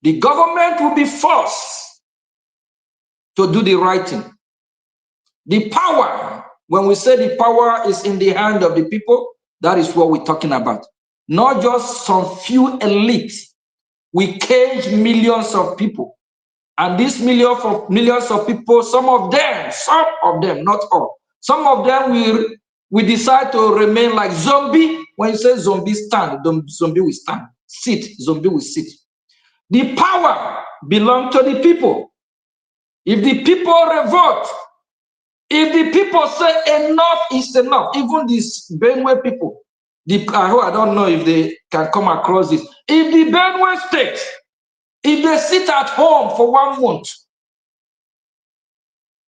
The government will be forced to do the right thing. The power, when we say the power is in the hand of the people, that is what we're talking about. Not just some few elites. We cage millions of people. And these millions of people, some of them, not all, some of them will decide to remain like zombie. When you say zombie stand, zombie will stand. Sit, zombie will sit. The power belongs to the people. If the people revolt, if the people say enough is enough, even these Benue people, I don't know if they can come across this. If the Benue state, if they sit at home for 1 month,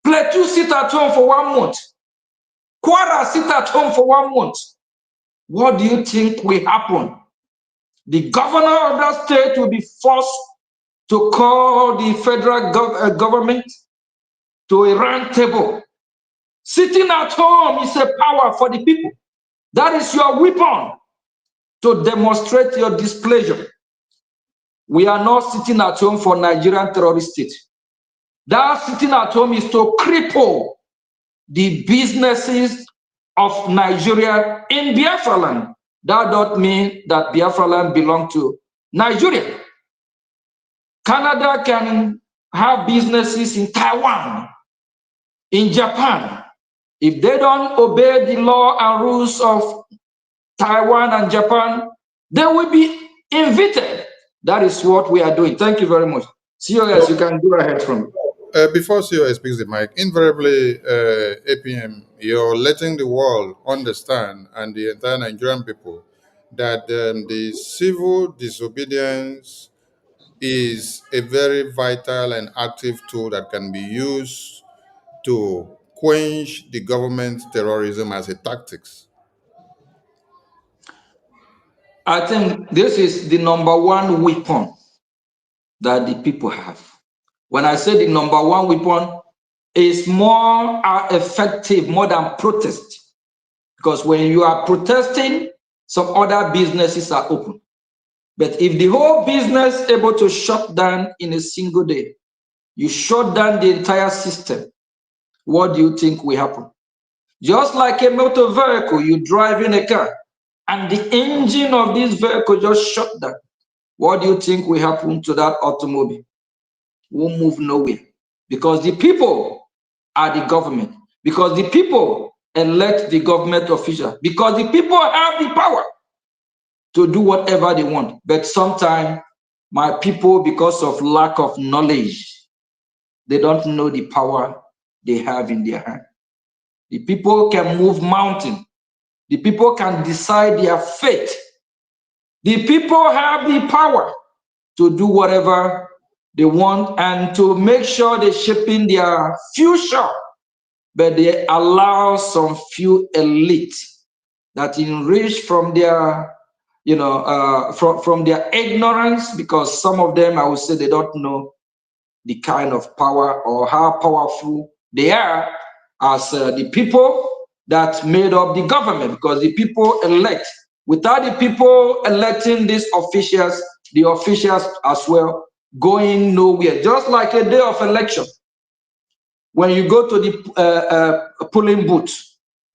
Plateau sit at home for 1 month, Kwara sit at home for 1 month, what do you think will happen? The governor of that state will be forced to call the federal government to a round table. Sitting at home is a power for the people. That is your weapon to demonstrate your displeasure. We are not sitting at home for Nigerian terrorist state. That sitting at home is to cripple the businesses of Nigeria in Biafra land. That doesn't mean that Biafra land belongs to Nigeria. Canada can have businesses in Taiwan, in Japan. If they don't obey the law and rules of Taiwan and Japan, they will be evicted. That is what we are doing. Thank you very much. COS, you can go ahead from Before COS speaks the mic, invariably, APM, you're letting the world understand and the entire Nigerian people that the civil disobedience is a very vital and active tool that can be used to quench the government's terrorism as a tactics. I think this is the #1 weapon that the people have. When I say the #1 weapon, is more effective more than protest. Because when you are protesting, some other businesses are open. But if the whole business is able to shut down in a single day, you shut down the entire system, what do you think will happen? Just like a motor vehicle, you drive in a car, and the engine of this vehicle just shut down. What do you think will happen to that automobile? Won't move nowhere. Because the people are the government. Because the people elect the government official. Because the people have the power to do whatever they want. But sometimes my people, because of lack of knowledge, they don't know the power they have in their hand. The people can move mountains. The people can decide their fate. The people have the power to do whatever they want and to make sure they're shaping their future. But they allow some few elites that enrich from their, from their ignorance, because some of them, I would say, they don't know the kind of power or how powerful they are as the people that made up the government, because the people elect. Without the people electing these officials, the officials as well going nowhere. Just like a day of election, when you go to the polling booth,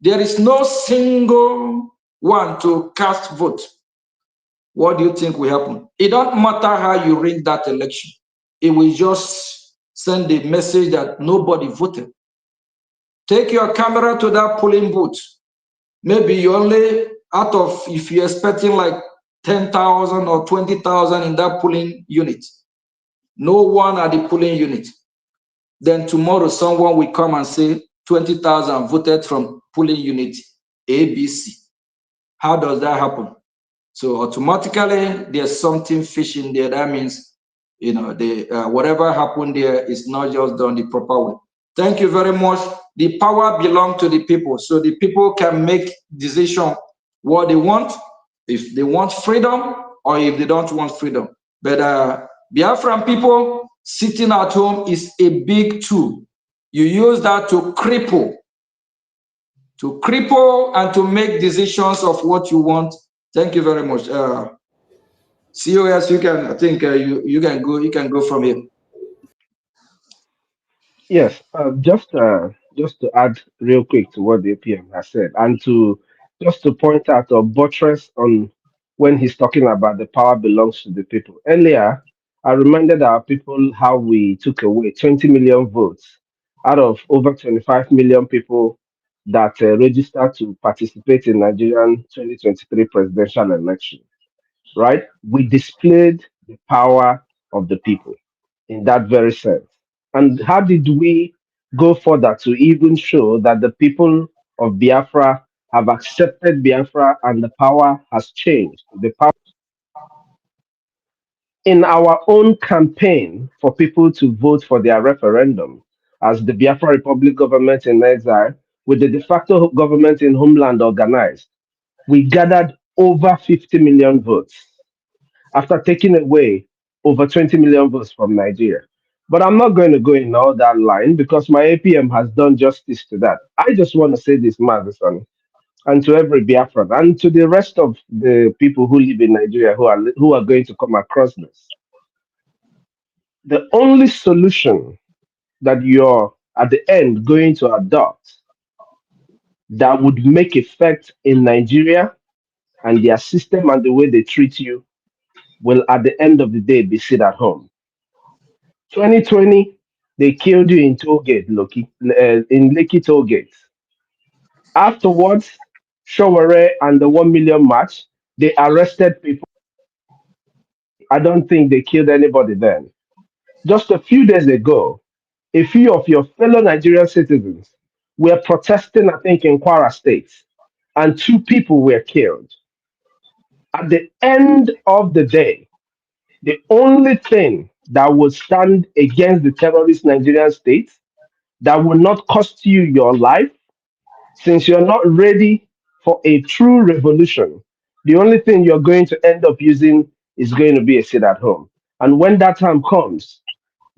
there is no single one to cast vote. What do you think will happen? It don't matter how you ring that election. It will just send a message that nobody voted. Take your camera to that polling booth. Maybe you only, out of, if you're expecting like 10,000 or 20,000 in that polling unit, no one at the polling unit. Then tomorrow someone will come and say 20,000 voted from polling unit ABC. How does that happen? So automatically there's something fishy there. That means, whatever happened there is not just done the proper way. Thank you very much. The power belongs to the people, so the people can make decision what they want, if they want freedom or if they don't want freedom. But Biafran people sitting at home is a big tool. You use that to cripple and to make decisions of what you want. Thank you very much. COS, you can, I think you can go from here. Yes, just to add real quick to what the APM has said, and to just to point out or buttress on when he's talking about the power belongs to the people. Earlier, I reminded our people how we took away 20 million votes out of over 25 million people that registered to participate in Nigerian 2023 presidential election, right? We displayed the power of the people in that very sense. And how did we go further to even show that the people of Biafra have accepted Biafra and the power has changed? The power in our own campaign for people to vote for their referendum as the Biafra Republic government in exile with the de facto government in homeland organized, we gathered over 50 million votes after taking away over 20 million votes from Nigeria. But I'm not going to go in all that line because my APM has done justice to that. I just want to say this, Madison, and to every Biafran, and to the rest of the people who live in Nigeria who are going to come across this. The only solution that you're at the end going to adopt that would make effect in Nigeria and their system and the way they treat you will at the end of the day be sit at home. 2020, they killed you in tollgate, Loki, in Lekki tollgate. Afterwards, Showere and the 1 million march, they arrested people. I don't think they killed anybody then. Just a few days ago, a few of your fellow Nigerian citizens were protesting, I think, in Kwara State, and two people were killed. At the end of the day, the only thing that would stand against the terrorist Nigerian state that will not cost you your life, since you're not ready for a true revolution, the only thing you're going to end up using is going to be a sit at home. And when that time comes,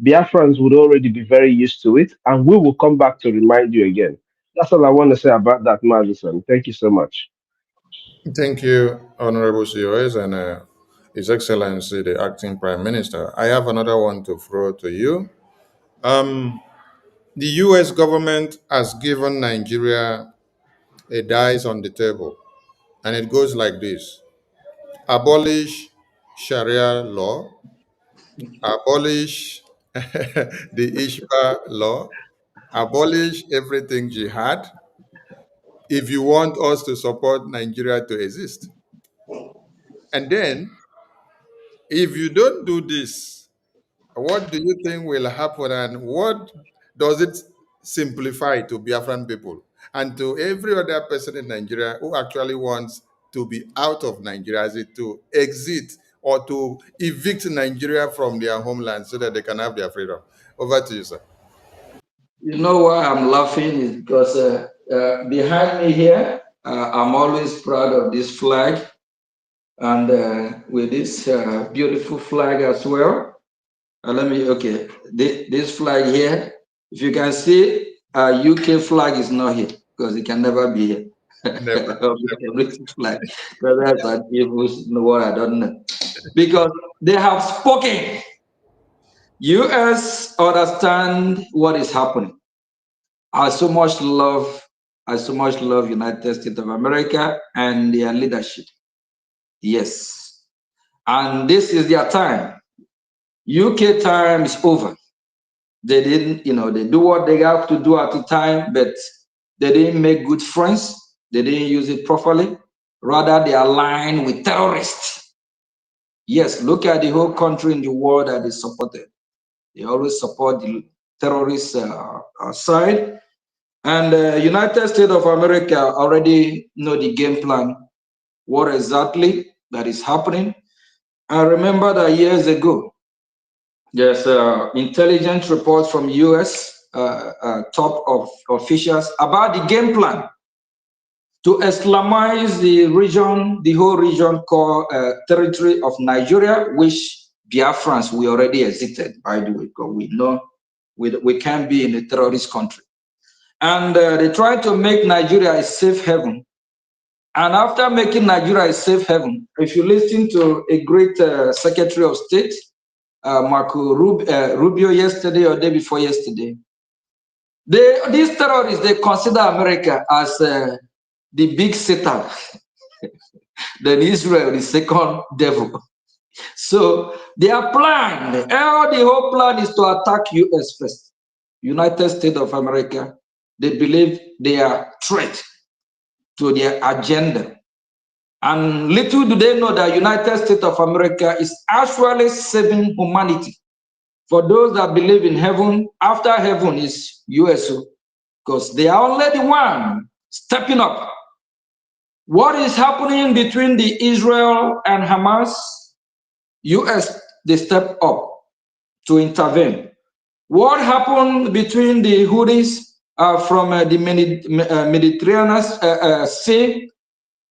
Biafrans would already be very used to it, and we will come back to remind you again. That's all I want to say about that, Madison. Thank you so much. Thank you, Honorable COS and His Excellency, the Acting Prime Minister. I have another one to throw to you. The U.S. government has given Nigeria a dice on the table, and it goes like this: abolish Sharia law, abolish the Ishba law, abolish everything jihad if you want us to support Nigeria to exist. And then, if you don't do this, what do you think will happen, and what does it simplify to Biafran people and to every other person in Nigeria who actually wants to be out of Nigeria, as it to exit or to evict Nigeria from their homeland so that they can have their freedom? Over to you, sir. You know why I'm laughing is because behind me here, I'm always proud of this flag, and with this beautiful flag as well. Let me, okay, this flag here, if you can see, UK flag is not here because it can never be here. Never. British flag, but that's an evil word, I don't know. Because they have spoken. US understand what is happening. I so much love, I so much love United States of America and their leadership. Yes. And this is their time. UK time is over. They didn't, they do what they have to do at the time, but they didn't make good friends. They didn't use it properly. Rather, they align with terrorists. Yes, look at the whole country in the world that is supported. They always support the terrorist side. And United States of America already know the game plan, what exactly that is happening. I remember that years ago, there's intelligence reports from U.S. Top of officials about the game plan to Islamize the region, the whole region called territory of Nigeria, which Biafrans we already exited, by the way, because we know we can't be in a terrorist country. And they try to make Nigeria a safe haven And after making Nigeria a safe haven, if you listen to a great Secretary of State, Marco Rubio, yesterday or day before yesterday, these terrorists, they consider America as the big Satan, then Israel, the second devil. So their plan, the whole plan is to attack US first. United States of America, they believe they are threat to their agenda. And little do they know that United States of America is actually saving humanity. For those that believe in heaven, after heaven is USO, because they are only the one stepping up. What is happening between the Israel and Hamas? US, they step up to intervene. What happened between the Houthis from the Mediterranean Sea,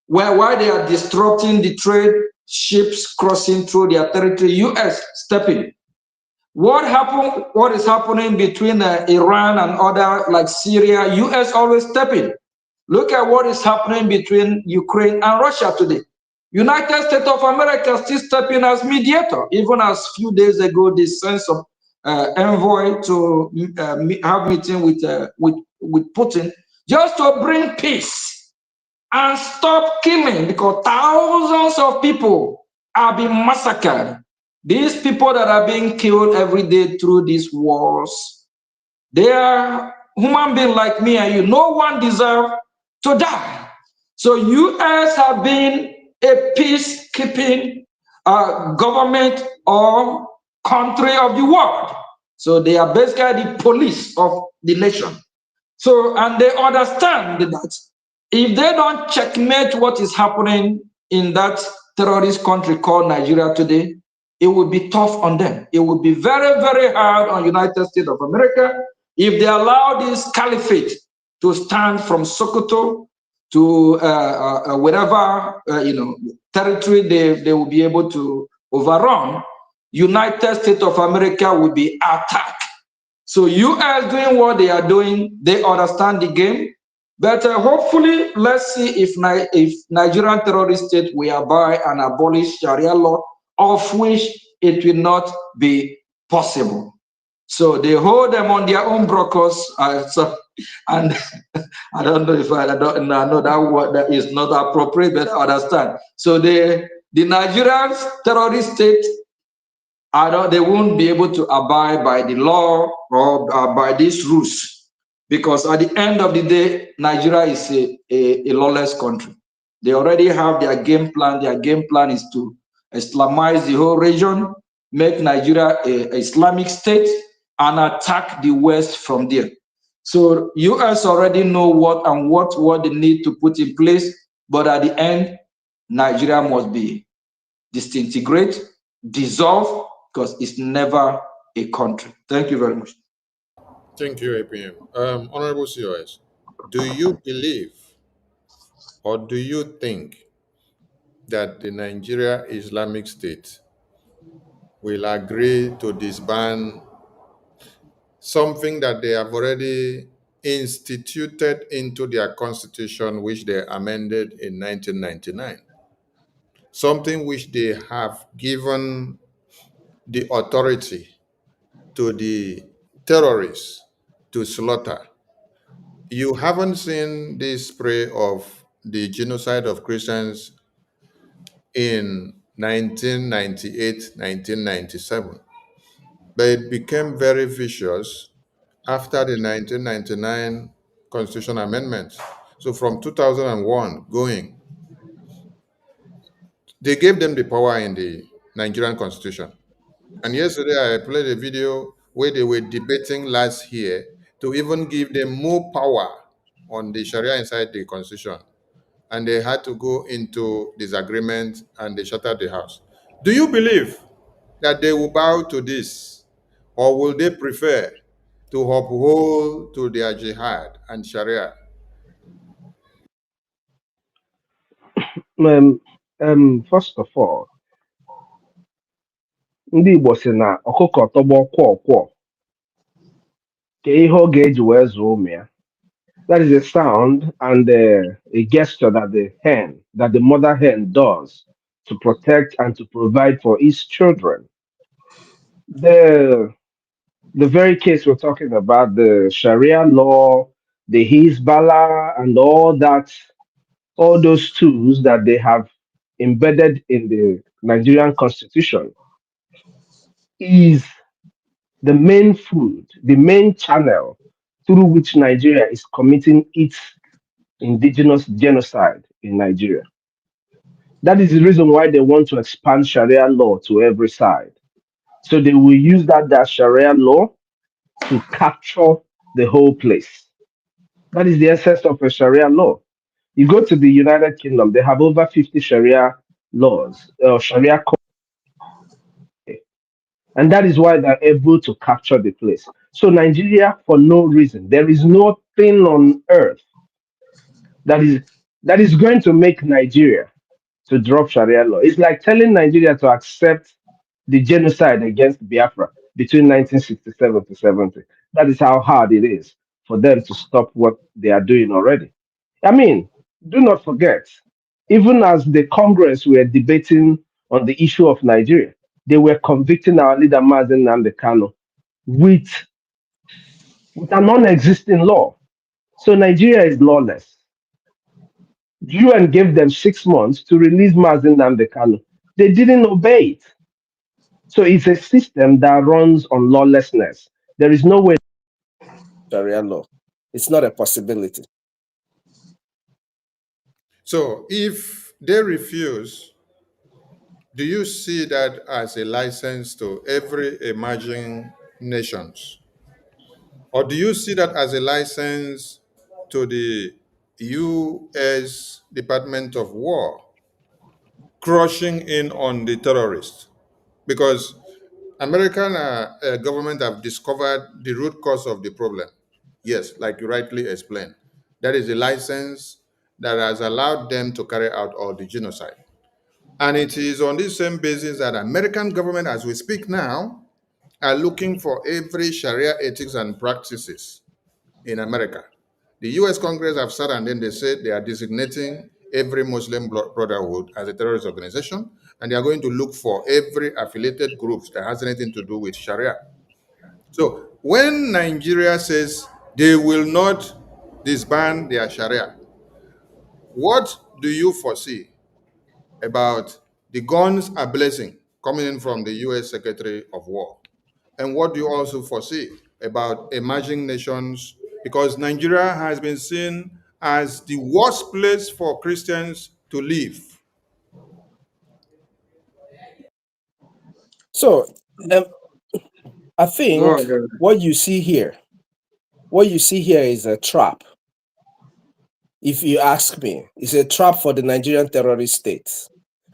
why they are disrupting the trade ships crossing through their territory? US stepping. What happened? What is happening between Iran and other like Syria? US always stepping. Look at what is happening between Ukraine and Russia today. United States of America still stepping as mediator. Even as few days ago, the sense of envoy to have meeting with Putin just to bring peace and stop killing, because thousands of people are being massacred. These people that are being killed every day through these wars, they are human beings like me and you. No one deserves to die. So U.S. have been a peacekeeping government or country of the world. So they are basically the police of the nation. So, and they understand that if they don't checkmate what is happening in that terrorist country called Nigeria today, it will be tough on them. It will be very, very hard on United States of America if they allow this caliphate to stand from Sokoto to whatever territory they will be able to overrun. United States of America will be attacked. So US doing what they are doing, they understand the game. But hopefully, let's see if Nigerian terrorist state will abide and abolish Sharia law, of which it will not be possible. So they hold them on their own brokers. And I don't know if I know that word that is not appropriate, but I understand. So the Nigerian terrorist state, they won't be able to abide by the law or by these rules, because at the end of the day, Nigeria is a lawless country. They already have their game plan. Their game plan is to Islamize the whole region, make Nigeria an Islamic state, and attack the West from there. So US already know what they need to put in place, but at the end, Nigeria must be disintegrate, dissolve, because it's never a country. Thank you very much. Thank you, APM. Honorable COS, do you believe or do you think that the Nigeria Islamic State will agree to disband something that they have already instituted into their constitution, which they amended in 1999? Something which they have given the authority to the terrorists to slaughter. You haven't seen this spray of the genocide of Christians in 1998, 1997, but it became very vicious after the 1999 Constitution amendments. So from 2001 going, they gave them the power in the Nigerian Constitution. And yesterday I played a video where they were debating last year to even give them more power on the Sharia inside the Constitution. And they had to go into disagreement and they shuttered the house. Do you believe that they will bow to this, or will they prefer to uphold to their jihad and Sharia? First of all, ndị Igbo si na ọkụkọ tọgbọ kwọ kwọ ka ihe ọ ga-eji wee zụọ ụmụ ya. That is a sound and a gesture that the mother hen does to protect and to provide for its children. The the very case we're talking about, the Sharia law, the Hezbollah, and all those tools that they have embedded in the Nigerian constitution is the main food, the main channel through which Nigeria is committing its indigenous genocide in Nigeria. That is the reason why they want to expand Sharia law to every side. So they will use that Sharia law to capture the whole place. That is the essence of a Sharia law. You go to the United Kingdom, they have over 50 Sharia laws, Sharia codes, and that is why they're able to capture the place. So Nigeria, for no reason, there is nothing on earth that is that is going to make Nigeria to drop Sharia law. It's like telling Nigeria to accept the genocide against Biafra between 1967 to 70. That is how hard it is for them to stop what they are doing already. I mean, do not forget, even as the Congress were debating on the issue of Nigeria, they were convicting our leader Mazen Namdekano with, with a non-existing law. So Nigeria is lawless. UN gave them 6 months to release Mazen Namdekano. They didn't obey it. So it's a system that runs on lawlessness. There is no way Sharia law. It's not a possibility. So if they refuse, do you see that as a license to every emerging nations? Or do you see that as a license to the U.S. Department of War crushing in on the terrorists? Because American government have discovered the root cause of the problem. Yes, like you rightly explained. That is a license that has allowed them to carry out all the genocide. And it is on this same basis that American government, as we speak now, are looking for every Sharia ethics and practices in America. The US Congress have sat and then they said they are designating every Muslim Brotherhood as a terrorist organization, and they are going to look for every affiliated group that has anything to do with Sharia. So when Nigeria says they will not disband their Sharia, what do you foresee about the guns are blessing coming in from the US Secretary of War? And what do you also foresee about emerging nations? Because Nigeria has been seen as the worst place for Christians to live. So um, I Go think ahead. what you see here is a trap. If you ask me, it's a trap for the Nigerian terrorist state,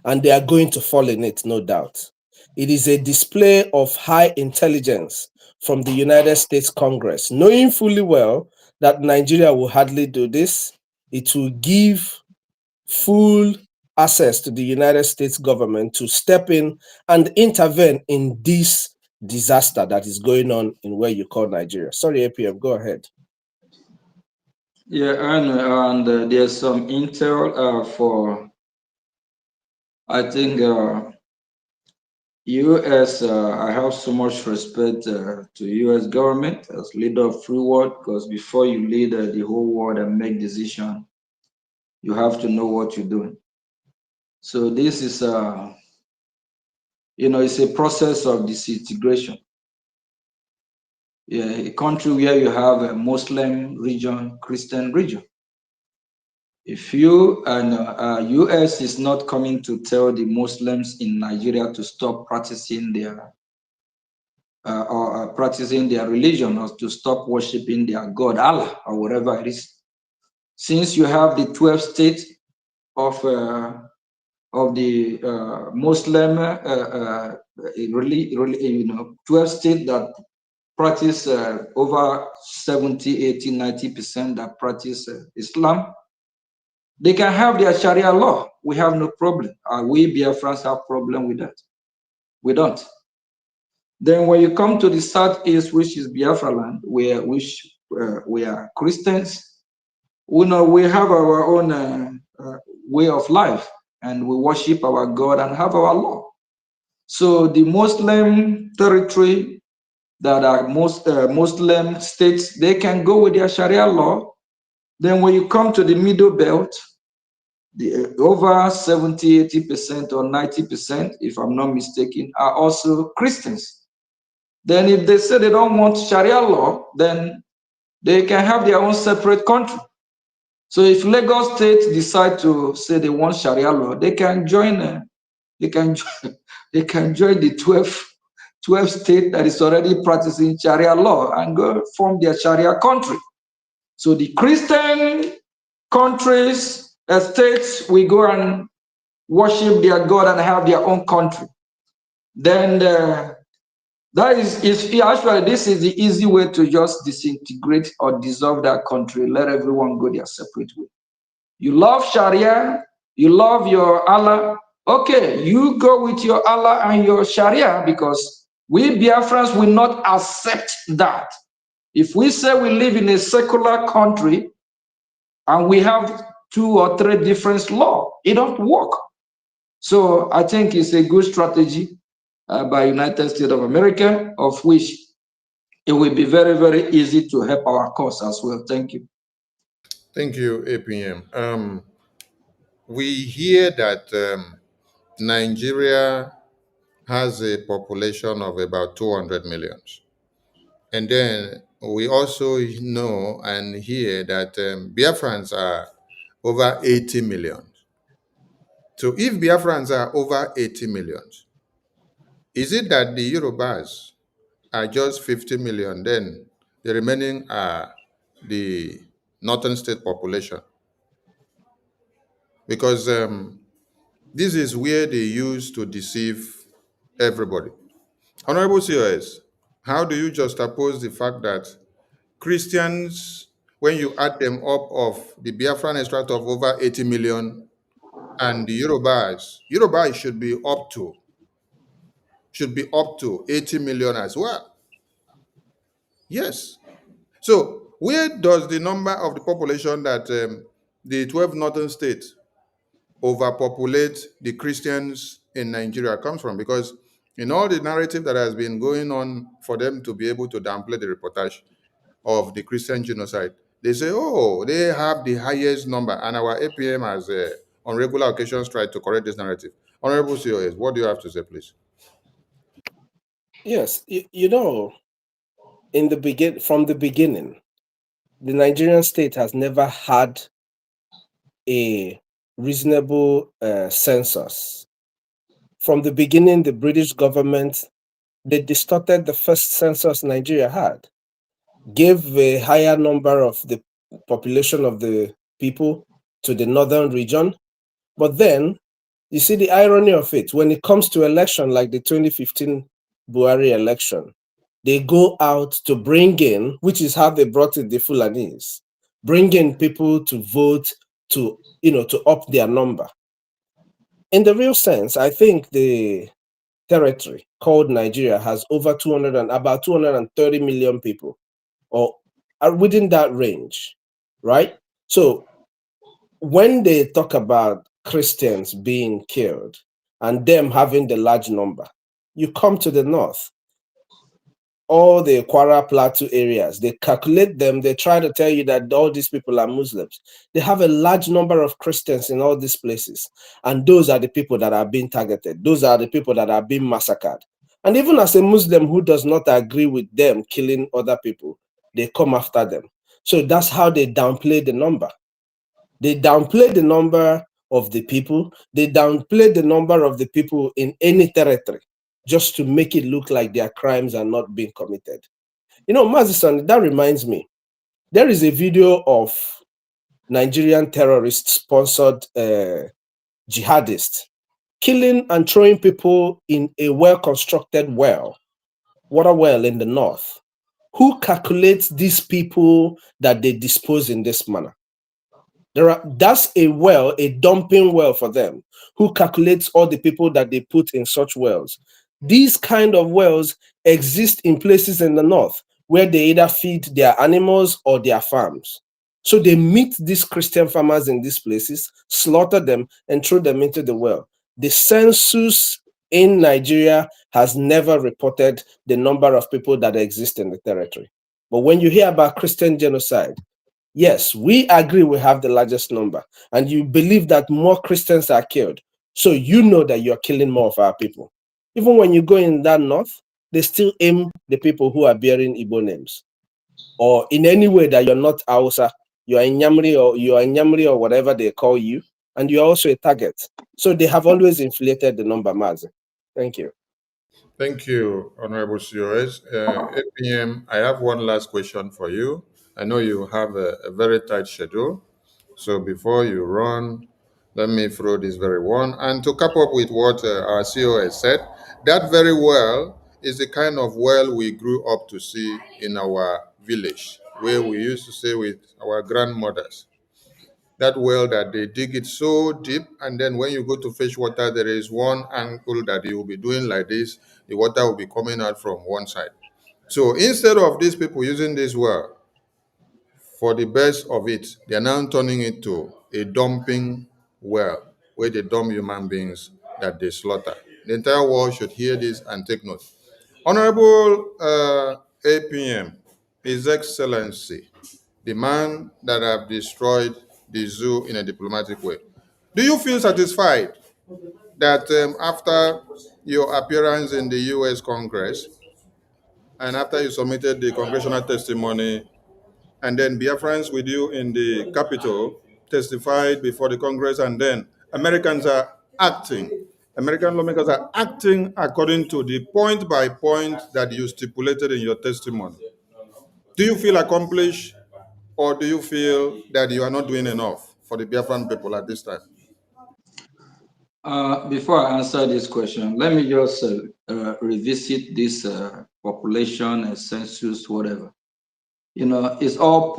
and they are going to fall in it, no doubt. It is a display of high intelligence from the United States Congress, knowing fully well that Nigeria will hardly do this. It will give full access to the United States government to step in and intervene in this disaster that is going on in where you call Nigeria. Sorry, APM, go ahead. Yeah, and there's some intel for, I think, U.S. I have so much respect to U.S. government as leader of free world, because before you lead the whole world and make decision, you have to know what you're doing. So this is it's a process of disintegration. Yeah, a country where you have a Muslim region, Christian region. If you and U.S. is not coming to tell the Muslims in Nigeria to stop practicing their or practicing their religion, or to stop worshiping their God, Allah, or whatever it is. Since you have the 12 states of the Muslim, 12 states that practice over 70, 80, 90% that practice Islam, they can have their Sharia law. We have no problem. We Biafrans have problem with that. We don't. Then when you come to the southeast, which is Biafra land, which we are Christians, We know we have our own way of life, and we worship our God and have our law. So the Muslim territory that are most Muslim states, they can go with their Sharia law. Then when you come to the middle belt, the over 70, 80% or 90%, if I'm not mistaken, are also Christians. Then if they say they don't want Sharia law, then they can have their own separate country. So if Lagos State decide to say they want Sharia law, they can join. They can they can join the 12 state that is already practicing Sharia law and go form their Sharia country. So the Christian countries, states, we go and worship their God and have their own country. Then that is actually, this is the easy way to just disintegrate or dissolve that country. Let everyone go their separate way. You love Sharia, you love your Allah. Okay, you go with your Allah and your Sharia, because we Biafrans will not accept that. If we say we live in a secular country and we have 2 or 3 different laws, it don't work. So I think it's a good strategy by United States of America, of which it will be very, very easy to help our cause as well. Thank you. Thank you, APM. We hear that Nigeria has a population of about 200 million. And then we also know and hear that Biafrans are over 80 million. So if Biafrans are over 80 million, is it that the Yorubas are just 50 million, then the remaining are the northern state population? Because this is where they use to deceive everybody. Honorable COS, how do you juxtapose the fact that Christians, when you add them up of the Biafran extract of over 80 million and the Yorubas should be up to 80 million as well? Yes. So where does the number of the population that the 12 northern states overpopulate the Christians in Nigeria comes from? Because in all the narrative that has been going on for them to be able to downplay the reportage of the Christian genocide, they say, oh, they have the highest number, and our APM has on regular occasions tried to correct this narrative. Honorable COS, what do you have to say, please? Yes, from the beginning, the Nigerian state has never had a reasonable census. From the beginning, the British government, they distorted the first census Nigeria had, gave a higher number of the population of the people to the northern region. But then, you see the irony of it, when it comes to election like the 2015 Buhari election, they go out to bring in, which is how they brought in the Fulanese, bring in people to vote to up their number. In the real sense, I think the territory called Nigeria has over about 230 million people, or are within that range, right? So when they talk about Christians being killed and them having the large number, you come to the north, all the Kwara Plateau areas, they calculate them, they try to tell you that all these people are Muslims. They have a large number of Christians in all these places. And those are the people that are being targeted. Those are the people that are being massacred. And even as a Muslim who does not agree with them killing other people, they come after them. So that's how they downplay the number. They downplay the number of the people. They downplay the number of the people in any territory just to make it look like their crimes are not being committed. Mazison, that reminds me, there is a video of Nigerian terrorist-sponsored jihadists killing and throwing people in a well-constructed water well in the north. Who calculates these people that they dispose in this manner? That's a dumping well for them. Who calculates all the people that they put in such wells? These kind of wells exist in places in the north where they either feed their animals or their farms. So they meet these Christian farmers in these places, slaughter them, and throw them into the well. The census in Nigeria has never reported the number of people that exist in the territory. But when you hear about Christian genocide, yes, we agree we have the largest number, and you believe that more Christians are killed. So you know that you're killing more of our people. Even when you go in that north, they still aim the people who are bearing Igbo names. Or in any way that you're not Hausa, you are Nyamri or whatever they call you, and you're also a target. So they have always inflated the number, Mazi. Thank you. Thank you, Honorable COS. APM, I have one last question for you. I know you have a very tight schedule. So before you run, let me throw this very one. And to cap up with what our COS said, that very well is the kind of well we grew up to see in our village, where we used to stay with our grandmothers. That well that they dig it so deep, and then when you go to fetch water, there is one angle that you will be doing like this, the water will be coming out from one side. So instead of these people using this well for the best of it, they are now turning it to a dumping well where they dump human beings that they slaughter. The entire world should hear this and take note. Honorable APM, His Excellency, the man that have destroyed the zoo in a diplomatic way. Do you feel satisfied that after your appearance in the U.S. Congress and after you submitted the congressional testimony, and then Biafrans with you in the Capitol testified before the Congress, and then Americans are acting. American lawmakers are acting according to the point by point that you stipulated in your testimony. Do you feel accomplished, or do you feel that you are not doing enough for the Biafran people at this time? Before I answer this question, let me just revisit this population census, whatever. It's all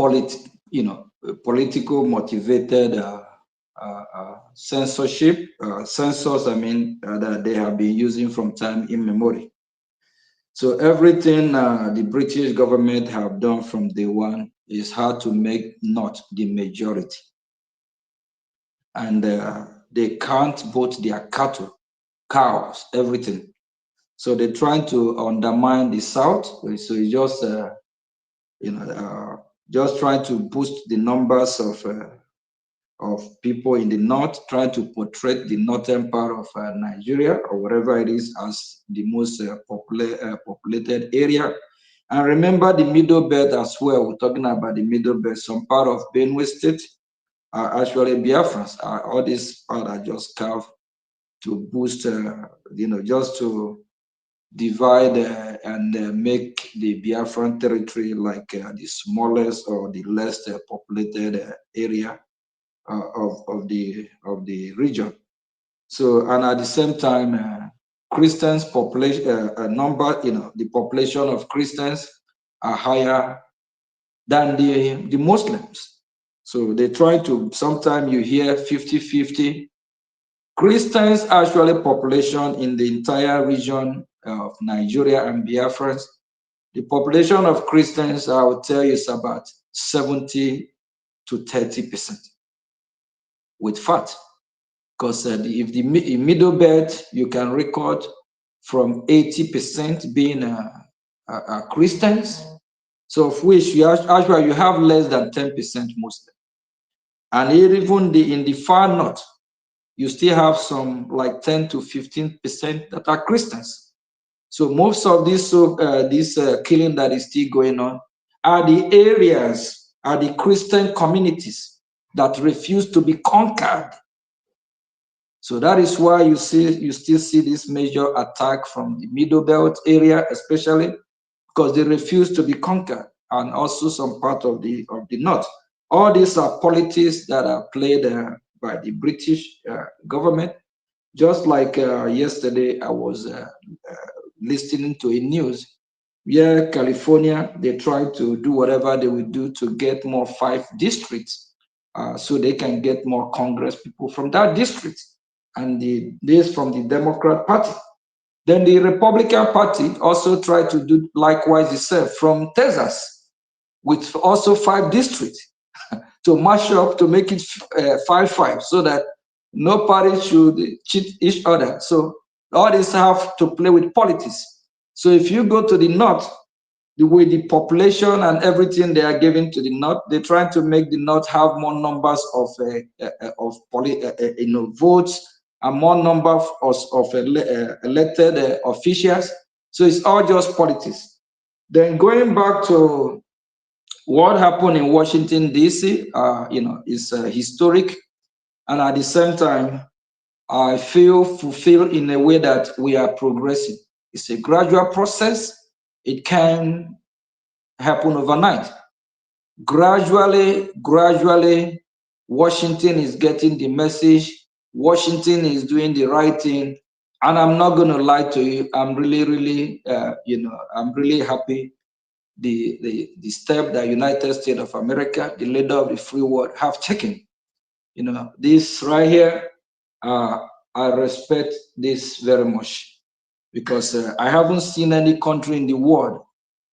political motivated censorship, census, that they have been using from time immemorial. So everything the British government have done from day one is how to make not the majority. And they count both their cattle, cows, everything. So they're trying to undermine the South. So it's just, just trying to boost the numbers of people in the North, trying to portray the northern part of Nigeria or wherever it is as the most populated area. And remember the Middle Belt as well. We're talking about the Middle Belt. Some part of Benue State are actually Biafrans. All these parts are just carved to boost, just to divide and make the Biafran territory like the smallest or the less populated area of the region. So, and at the same time, Christians population number, the population of Christians are higher than the Muslims. So they try to, sometimes you hear 50-50. Christians actually population in the entire region of Nigeria and Biafra, the population of Christians, I will tell you, is about 70 to 30% with fat. Because if the Middle Belt, you can record from 80% being Christians, so of which you actually you have less than 10% Muslim. And in the far north, you still have some like 10 to 15% that are Christians. So most of this killing that is still going on are the areas, are the Christian communities that refuse to be conquered. So that is why you still see this major attack from the Middle Belt area, especially because they refuse to be conquered, and also some part of the north. All these are politics that are played by the British government. Just like yesterday, I was listening to a news where California, they try to do whatever they will do to get more 5 districts so they can get more Congress people from that district. And this from the Democrat Party. Then the Republican Party also tried to do likewise itself from Texas, with also 5 districts to mash up to make it 5-5 so that no party should cheat each other. So all this have to play with politics. So if you go to the north, the way the population and everything they are giving to the north, they're trying to make the north have more numbers of votes and more number of elected officials. So it's all just politics. Then going back to what happened in Washington D.C., is historic, and at the same time, I feel fulfilled in a way that we are progressing. It's a gradual process. It can happen overnight. Gradually, Washington is getting the message. Washington is doing the right thing. And I'm not going to lie to you. I'm really, I'm really happy the step that United States of America, the leader of the free world, have taken. This right here, I respect this very much because I haven't seen any country in the world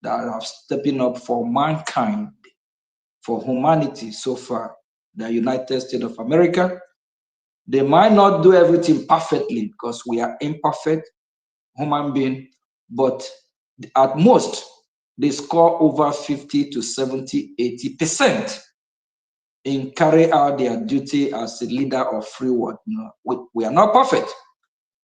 that are stepping up for mankind, for humanity so far. The United States of America, they might not do everything perfectly because we are imperfect human beings, but at most they score over 50 to 70, 80% in carry out their duty as a leader of free world. We are not perfect.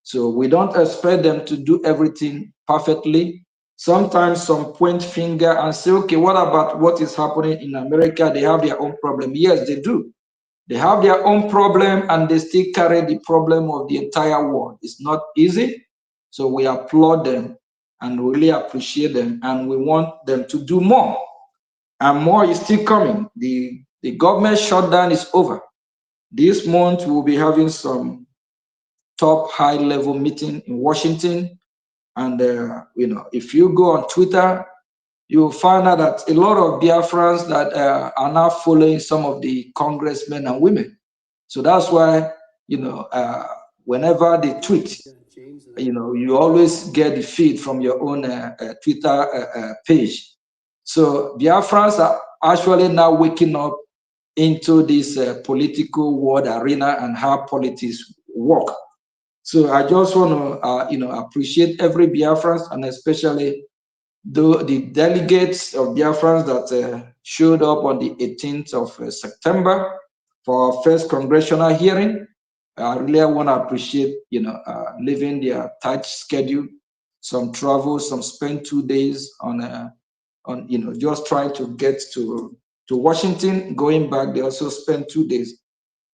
So we don't expect them to do everything perfectly. Sometimes some point finger and say, okay, what about what is happening in America? They have their own problem. Yes, they do. They have their own problem and they still carry the problem of the entire world. It's not easy. So we applaud them and really appreciate them, and we want them to do more. And more is still coming. The government shutdown is over. This month we'll be having some top high level meeting in Washington. And, if you go on Twitter, you'll find out that a lot of Biafrans that are now following some of the congressmen and women. So that's why, whenever they tweet, you always get the feed from your own Twitter page. So Biafrans are actually now waking up into this political world arena and how politics work. So I just want to, appreciate every Biafran, and especially the delegates of Biafrans that showed up on the 18th of September for our first congressional hearing. I really want to appreciate, leaving their tight schedule, some travel, some spend 2 days on just trying to get to Washington. Going back, they also spent 2 days,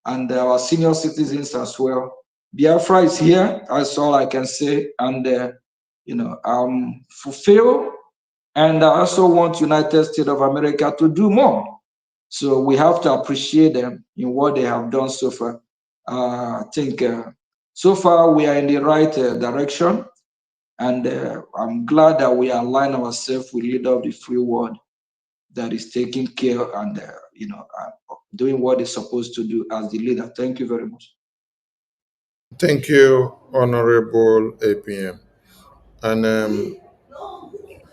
and our senior citizens as well. Biafra is here. That's all I can say, and I'm fulfilled. And I also want United States of America to do more. So we have to appreciate them in what they have done so far. I think so far we are in the right direction, and I'm glad that we align ourselves with leader of the free world that is taking care and doing what it's supposed to do as the leader. Thank you very much. Thank you, Honorable APM. And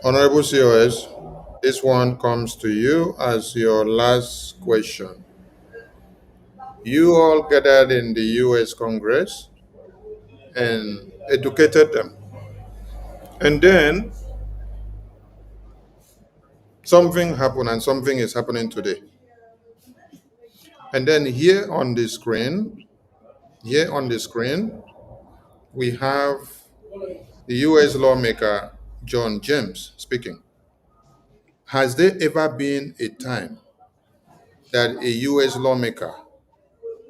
Honorable COS, this one comes to you as your last question. You all gathered in the U.S. Congress and educated them. And then something happened, and something is happening today. And then here on the screen, we have the U.S. lawmaker John James speaking. Has there ever been a time that a U.S. lawmaker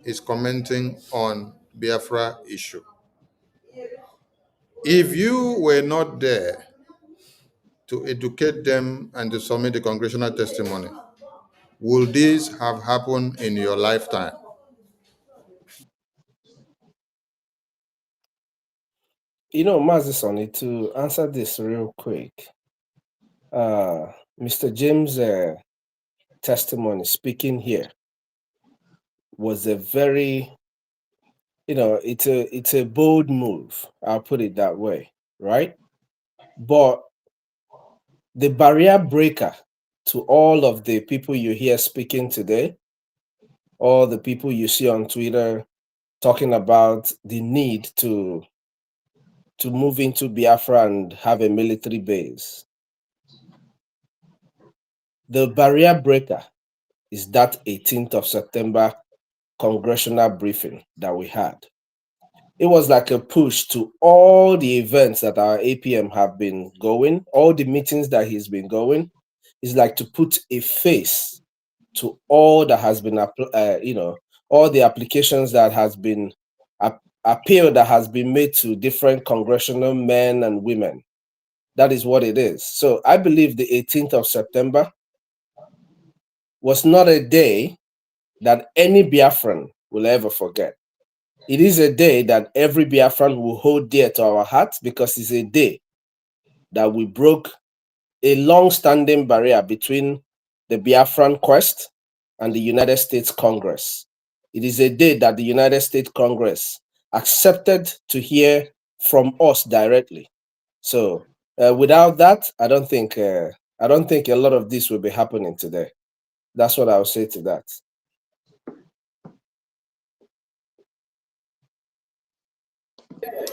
is commenting on Biafra issue? If you were not there to educate them and to submit the congressional testimony, will this have happened in your lifetime? Mazison, to answer this real quick, Mr. James' testimony speaking here was a very, it's a bold move. I'll put it that way, right? But the barrier breaker to all of the people you hear speaking today all the people you see on Twitter talking about the need to move into Biafra and have a military base. The barrier breaker is that 18th of September congressional briefing that we had. It was like a push to all the events that our APM have been going, all the meetings that he's been going. It's like to put a face to all that has been, all the applications that has been appeal that has been made to different congressional men and women. That is what it is. So I believe the 18th of September was not a day that any Biafran will ever forget. It is a day that every Biafran will hold dear to our hearts because it's a day that we broke a long-standing barrier between the Biafran quest and the United States Congress. It is a day that the United States Congress accepted to hear from us directly. So without that, I don't think a lot of this will be happening today. That's what I would say to that.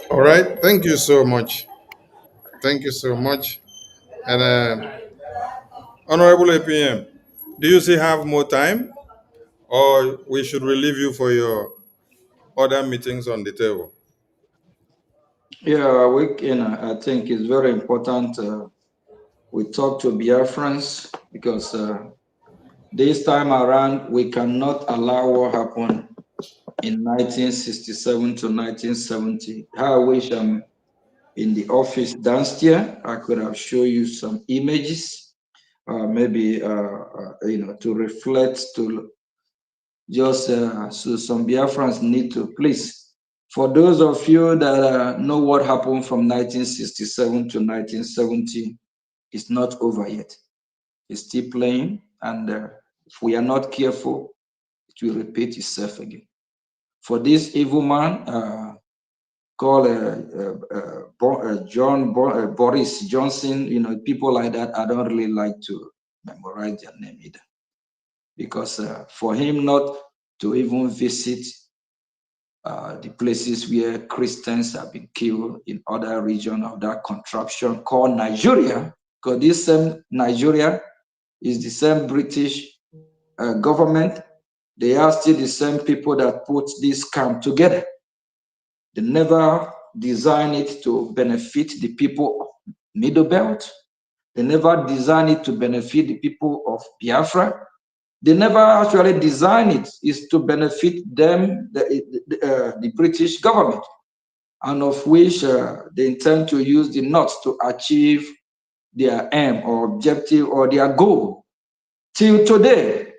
All right. Thank you so much. Thank you so much. And Honorable APM, do you still have more time, or we should relieve you for your other meetings on the table? Yeah, I think it's very important we talk to Biafrans because this time around we cannot allow what happened in 1967 to 1970. How I wish I'm in the office downstairs. I could have shown you some images, maybe to reflect to just so some Biafrans need to please. For those of you that know what happened from 1967 to 1970, it's not over yet. It's still playing, and if we are not careful, it will repeat itself again. For this evil man called Boris Johnson, people like that, I don't really like to memorize their name either. Because for him not to even visit the places where Christians have been killed in other regions of that contraption called Nigeria, because this same Nigeria is the same British government. They are still the same people that put this camp together. They never designed it to benefit the people of Middle Belt. They never designed it to benefit the people of Biafra. They never actually designed it is to benefit them, the British government, and of which they intend to use the nuts to achieve their aim or objective or their goal. Till today,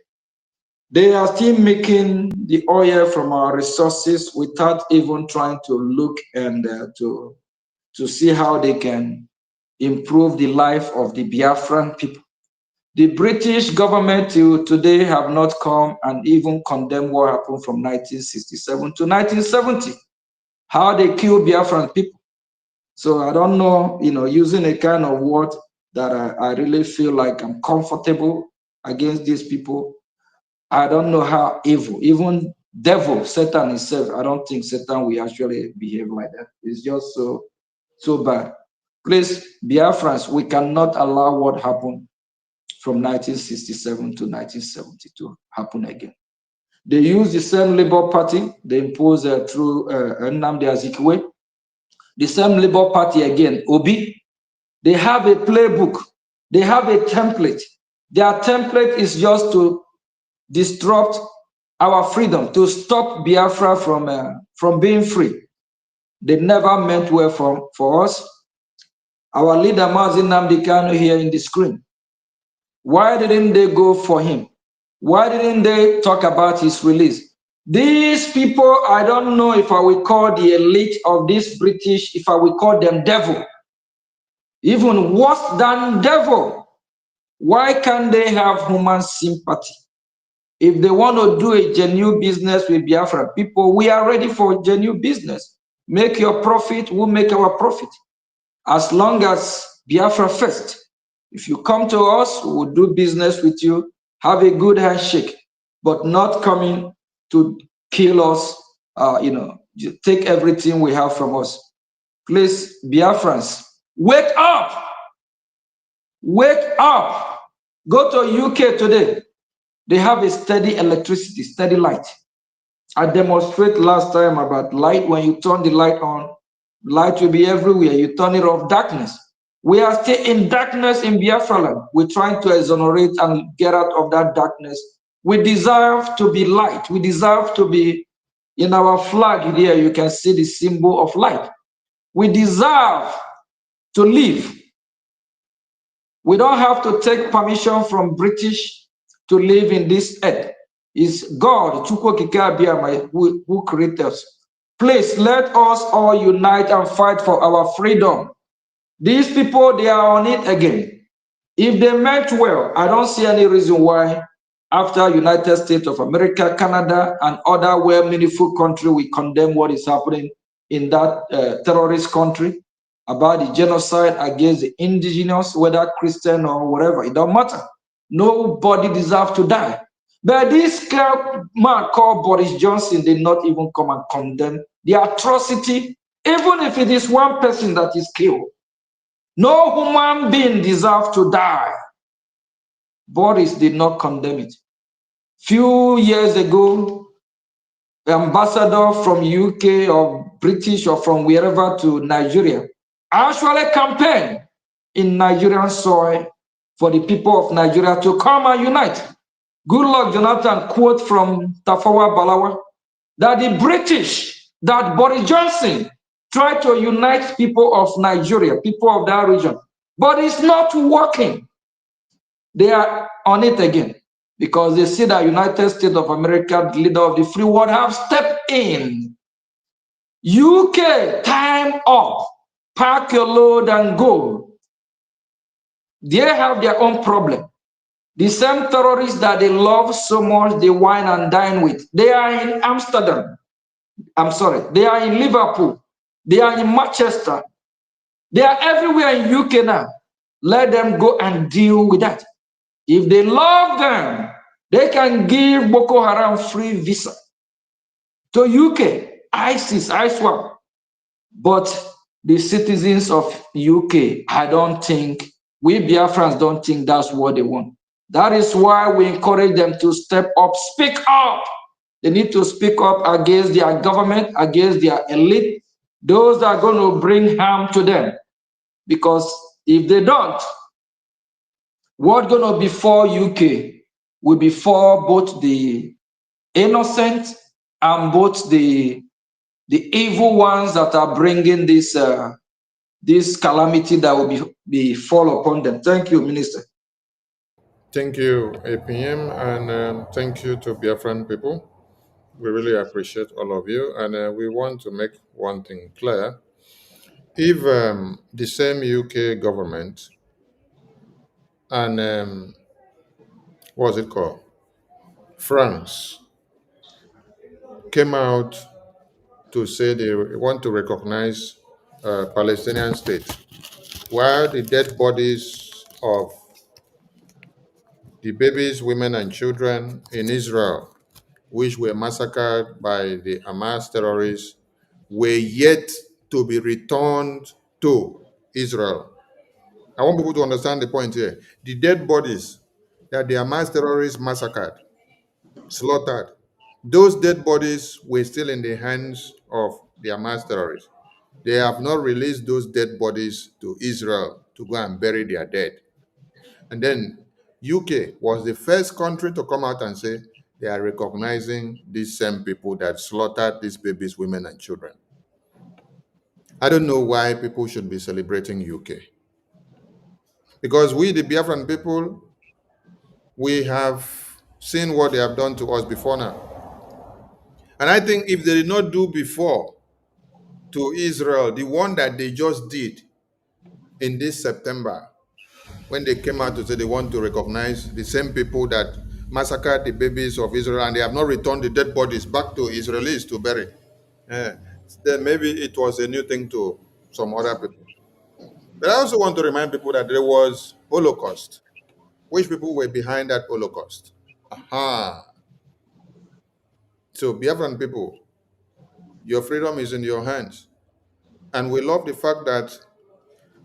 they are still making the oil from our resources without even trying to look and to see how they can improve the life of the Biafran people. The British government till today have not come and even condemned what happened from 1967 to 1970, how they killed Biafran people. So I don't know, using a kind of word that I really feel like I'm comfortable against these people. I don't know how evil, even devil, Satan himself, I don't think Satan will actually behave like that. It's just so bad. Please, Biafrans, we cannot allow what happened from 1967 to 1970 to happen again. They use the same Labour Party, they impose through Nnamdi Azikiwe, the same Labour Party again, Obi. They have a playbook, they have a template. Their template is just to disrupt our freedom, to stop Biafra from being free. They never meant well for us. Our leader, Mazi Nnamdi Kanu, here in the screen. Why didn't they go for him? Why didn't they talk about his release? These people, I don't know if I will call the elite of this British, if I will call them devil. Even worse than devil. Why can't they have human sympathy? If they want to do a genuine business with Biafra people, we are ready for genuine business. Make your profit, we'll make our profit. As long as Biafra first. If you come to us, we will do business with you, have a good handshake, but not coming to kill us, take everything we have from us. Please, Biafrans, wake up! Wake up! Go to UK today. They have a steady electricity, steady light. I demonstrated last time about light. When you turn the light on, light will be everywhere. You turn it off, darkness. We are still in darkness in Biafra land. We're trying to exonerate and get out of that darkness. We deserve to be light. We deserve to be in our flag here. You can see the symbol of light. We deserve to live. We don't have to take permission from British to live in this earth. It's God, who created us. Please let us all unite and fight for our freedom. These people, they are on it again. If they meant well, I don't see any reason why after United States of America, Canada, and other well-meaningful countries, we condemn what is happening in that terrorist country about the genocide against the indigenous, whether Christian or whatever, it don't matter. Nobody deserves to die. But this man called Boris Johnson did not even come and condemn the atrocity, even if it is one person that is killed. No human being deserves to die. Boris did not condemn it. Few years ago, the ambassador from UK or British or from wherever to Nigeria actually campaigned in Nigerian soil for the people of Nigeria to come and unite. Good luck, Jonathan, quote from Tafawa Balawa, that the British, that Boris Johnson tried to unite people of Nigeria, people of that region, but it's not working. They are on it again because they see that United States of America, the leader of the free world, have stepped in. UK, time up. Pack your load and go. They have their own problem. The same terrorists that they love so much, they wine and dine with. They are in Amsterdam. I'm sorry. They are in Liverpool. They are in Manchester. They are everywhere in UK now. Let them go and deal with that. If they love them, they can give Boko Haram free visa to UK, ISIS, ISWAP. But the citizens of UK, I don't think, we Biafrans don't think that's what they want. That is why we encourage them to step up, speak up. They need to speak up against their government, against their elite, those that are going to bring harm to them. Because if they don't, what's going to befall UK will befall both the innocent and both the evil ones that are bringing this this calamity that will be fall upon them. Thank you, Minister. Thank you, APM, and thank you to Biafran people. We really appreciate all of you, and we want to make one thing clear. If the same UK government and what's it called, France, came out to say they want to recognize Palestinian state, while the dead bodies of the babies, women, and children in Israel, which were massacred by the Hamas terrorists, were yet to be returned to Israel. I want people to understand the point here. The dead bodies that the Hamas terrorists massacred, slaughtered, those dead bodies were still in the hands of the Hamas terrorists. They have not released those dead bodies to Israel to go and bury their dead. And then UK was the first country to come out and say they are recognizing these same people that slaughtered these babies, women, and children. I don't know why people should be celebrating UK. Because we, the Biafran people, we have seen what they have done to us before now. And I think if they did not do before to Israel, the one that they just did in this September, when they came out to say they want to recognize the same people that massacred the babies of Israel and they have not returned the dead bodies back to Israelis to bury. Eh, then maybe it was a new thing to some other people. But I also want to remind people that there was Holocaust. Which people were behind that Holocaust? Aha. So, Biafran people, your freedom is in your hands. And we love the fact that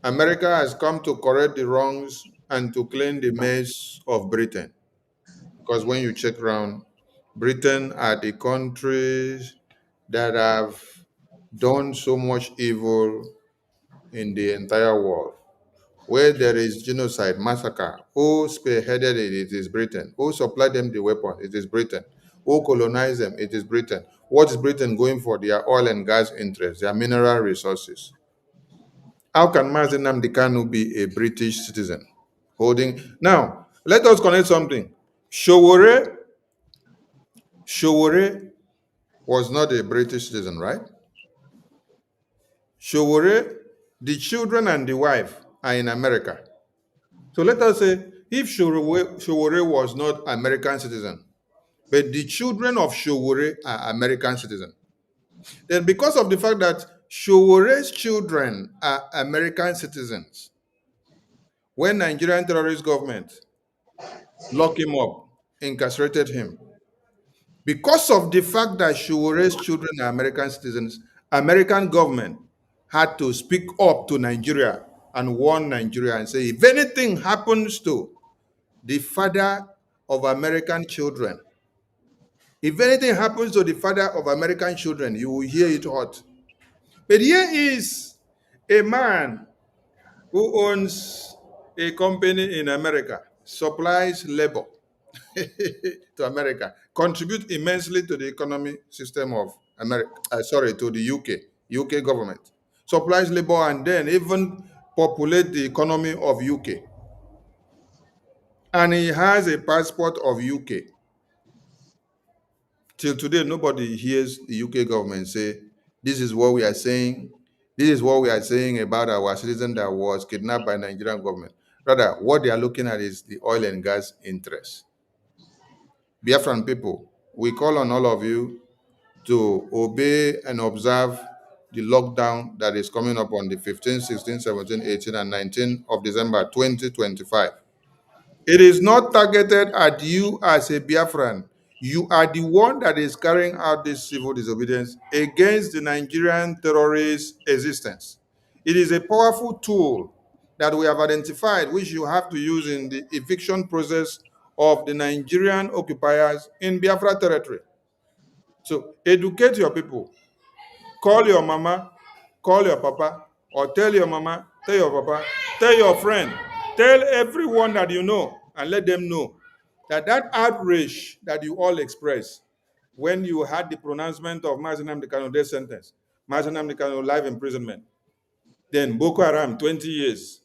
America has come to correct the wrongs and to clean the mess of Britain. Because when you check around, Britain are the countries that have done so much evil in the entire world. Where there is genocide, massacre, who spearheaded it? It is Britain. Who supplied them the weapon? It is Britain. Who colonized them? It is Britain. What is Britain going for? Their oil and gas interests, their mineral resources. How can Mazen Nnamdi Kanu be a British citizen? Holding now, let us connect something. Showore was not a British citizen, right? Showore, the children and the wife are in America. So let us say if Showore was not American citizen, but the children of Showore are American citizen, then because of the fact that Showore's children are American citizens, when Nigerian terrorist government locked him up, incarcerated him, because of the fact that Showore's children are American citizens, American government had to speak up to Nigeria and warn Nigeria and say, if anything happens to the father of American children, if anything happens to the father of American children, you will hear it hot. But here is a man who owns a company in America, supplies labor to America, contribute immensely to the economy system of America, to the UK government, supplies labor and then even populate the economy of UK. And he has a passport of UK. Till today, nobody hears the UK government say, this is what we are saying. This is what we are saying about our citizen that was kidnapped by Nigerian government. Rather, what they are looking at is the oil and gas interest. Biafran people, we call on all of you to obey and observe the lockdown that is coming up on the 15th, 16th, 17th, 18th, and 19th of December 2025. It is not targeted at you as a Biafran. You are the one that is carrying out this civil disobedience against the Nigerian terrorist existence. It is a powerful tool that we have identified, which you have to use in the eviction process of the Nigerian occupiers in Biafra territory. So educate your people. Call your mama, call your papa, or tell your mama, tell your papa, tell your friend, tell everyone that you know, and let them know that that outrage that you all express when you had the pronouncement of Mazen Nnamdi Kanu death sentence, Mazen Nnamdi Kanu life imprisonment, then Boko Haram 20 years,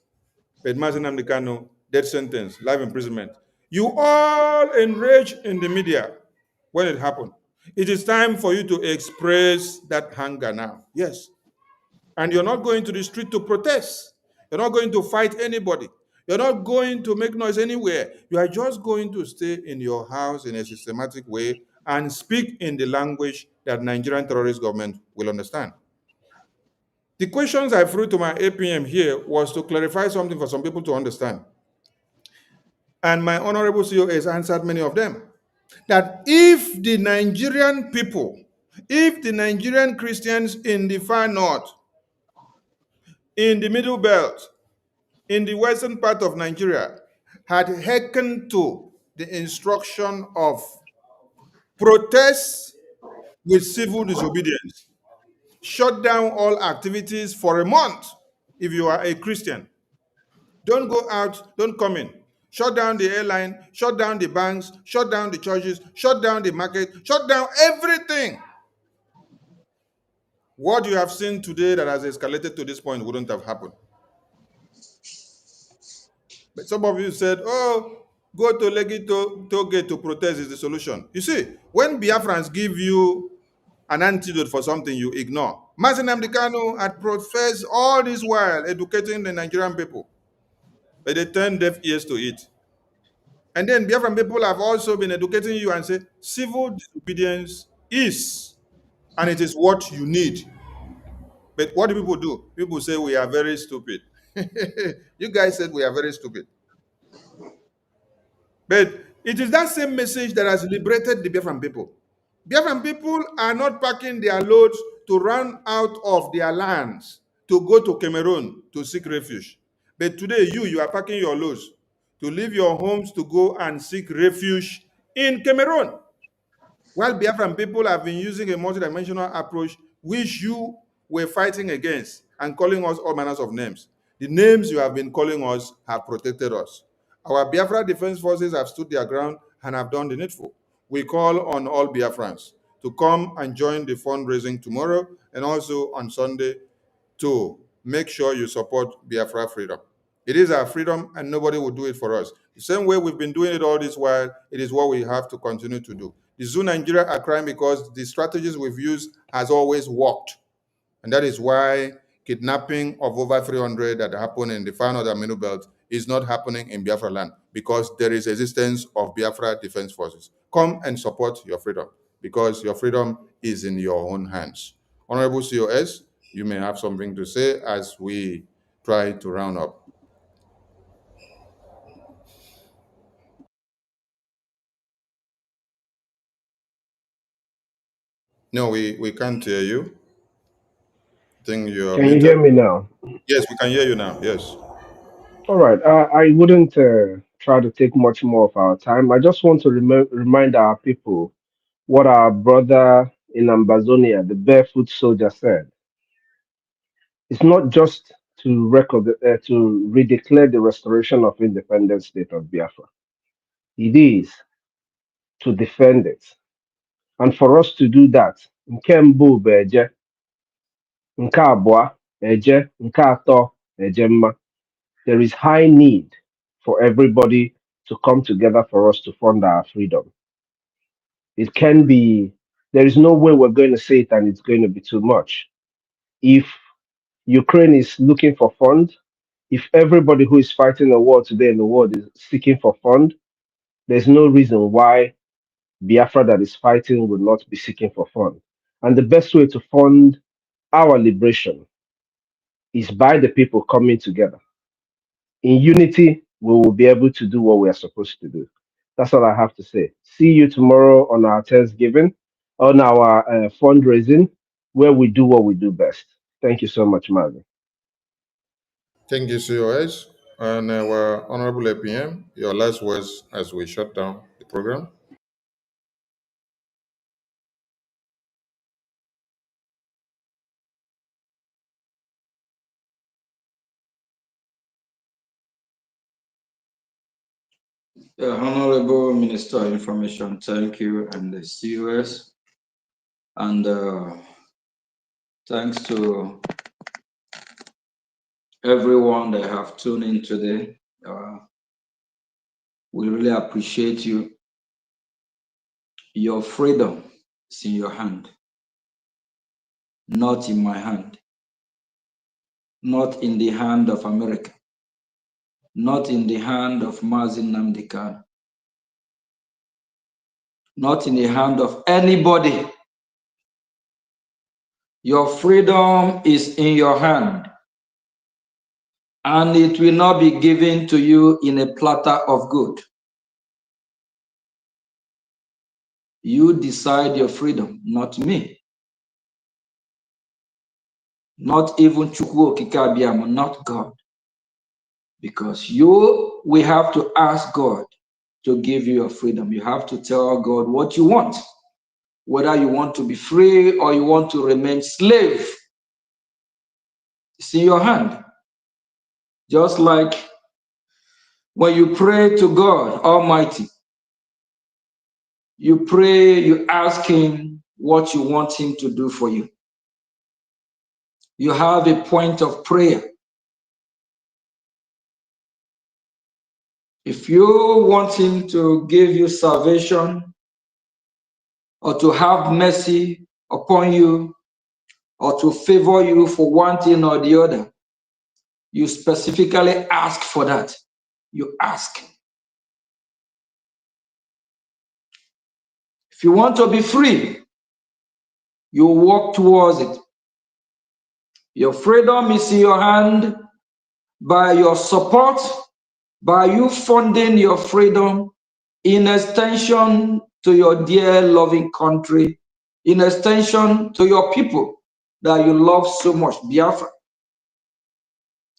but Mazen Nnamdi Kanu death sentence, life imprisonment. You all enraged in the media when it happened. It is time for you to express that hunger now. Yes. And you're not going to the street to protest. You're not going to fight anybody. You're not going to make noise anywhere. You are just going to stay in your house in a systematic way and speak in the language that Nigerian terrorist government will understand. The questions I threw to my APM here was to clarify something for some people to understand. And my honorable CEO has answered many of them. That if the Nigerian people, if the Nigerian Christians in the far north, in the middle belt, in the western part of Nigeria, had hearkened to the instruction of protest with civil disobedience, shut down all activities for a month if you are a Christian. Don't go out, don't come in. Shut down the airline, shut down the banks, shut down the churches, shut down the market, shut down everything. What you have seen today that has escalated to this point wouldn't have happened. But some of you said, oh, go to Lekki toll gate to protest is the solution. You see, when Biafrans give you an antidote for something, you ignore. Mazen Nnamdi Kanu had professed all this while educating the Nigerian people, but they turned deaf ears to it. And then Biafran people have also been educating you and say civil disobedience is, and it is what you need. But what do people do? People say we are very stupid. You guys said we are very stupid. But it is that same message that has liberated the Biafran people. Biafran people are not packing their loads to run out of their lands to go to Cameroon to seek refuge. But today, you are packing your loads to leave your homes to go and seek refuge in Cameroon. While Biafran people have been using a multidimensional approach, which you were fighting against and calling us all manners of names. The names you have been calling us have protected us. Our Biafra Defense Forces have stood their ground and have done the needful. We call on all Biafrans to come and join the fundraising tomorrow and also on Sunday to make sure you support Biafra freedom. It is our freedom and nobody will do it for us. The same way we've been doing it all this while, it is what we have to continue to do. The Zoo Nigeria are crying because the strategies we've used has always worked. And that is why kidnapping of over 300 that happened in the far northern Middle Belt is not happening in Biafra land because there is existence of Biafra Defense Forces. Come and support your freedom because your freedom is in your own hands. Honorable COS, you may have something to say as we try to round up. No, we can't hear you. I think you're Can you hear muted. me now? Yes, we can hear you now. Yes. All right. I wouldn't try to take much more of our time. I just want to remind our people what our brother in Ambazonia, the barefoot soldier, said. It's not just to to redeclare the restoration of independent state of Biafra. It is to defend it. And for us to do that, nke mbụ bụ eje, nke abụọ eje, nke atọ eje mma. There is high need for everybody to come together for us to fund our freedom. It can be, there is no way we're going to say it and it's going to be too much. If Ukraine is looking for funds, if everybody who is fighting a war today in the world is seeking for fund, there's no reason why Biafra that is fighting would not be seeking for fund. And the best way to fund our liberation is by the people coming together. In unity, we will be able to do what we are supposed to do. That's all I have to say. See you tomorrow on our Thanksgiving, on our fundraising, where we do what we do best. Thank you so much, Marvin. Thank you, COS. And our Honorable APM, your last words as we shut down the program. Honorable Minister of Information, thank you, and the COS. And thanks to everyone that have tuned in today. We really appreciate you. Your freedom is in your hand, not in my hand, not in the hand of America, not in the hand of Mazin Namdekan, not in the hand of anybody. Your freedom is in your hand, and it will not be given to you in a platter of gold. You decide your freedom, not me. Not even Chukwu Okike Abiyama, not God. Because we have to ask God to give you your freedom. You have to tell God what you want, whether you want to be free or you want to remain slave. It's in your hand. Just like when you pray to God Almighty, you pray, you ask Him what you want Him to do for you. You have a point of prayer. If you want Him to give you salvation or to have mercy upon you or to favor you for one thing or the other, you specifically ask for that. You ask. If you want to be free, you walk towards it. Your freedom is in your hand by your support, by you funding your freedom in extension to your dear loving country, in extension to your people that you love so much, Biafra.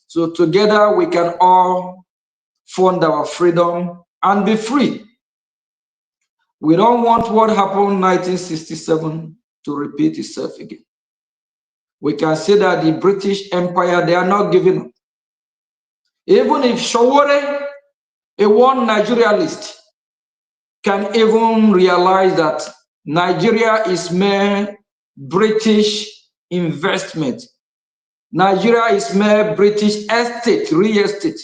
So together we can all fund our freedom and be free. We don't want what happened in 1967 to repeat itself again. We can say that the British Empire, they are not giving up. Even if Shawore, a one Nigerialist, can even realize that Nigeria is mere British investment. Nigeria is mere British estate, real estate.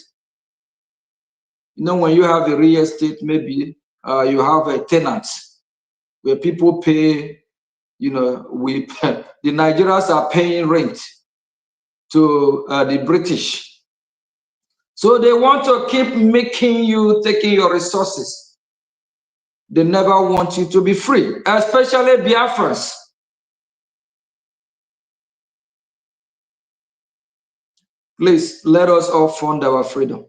You know, when you have a real estate, maybe you have a tenant where people pay, you know, the Nigerians are paying rent to the British. So they want to keep making you, taking your resources. They never want you to be free, especially Biafrans. Please, let us all fund our freedom.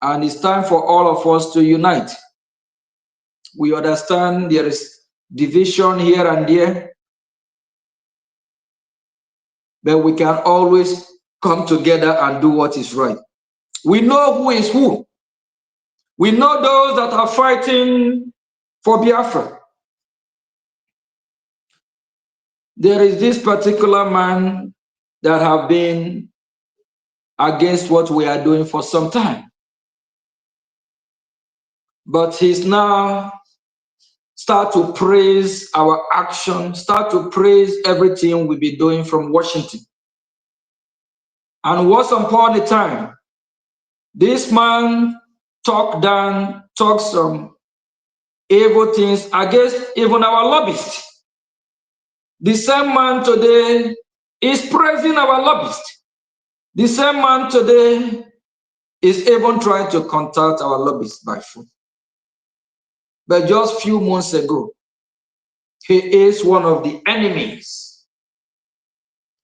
And it's time for all of us to unite. We understand there is division here and there, but we can always come together and do what is right. We know who is who. We know those that are fighting for Biafra. There is this particular man that have been against what we are doing for some time. But he's now start to praise our action, start to praise everything we'll be doing from Washington. And once upon a time, this man talked some evil things against even our lobbyists. The same man today is praising our lobbyists. The same man today is even trying to contact our lobbyists by phone. But just a few months ago, he is one of the enemies.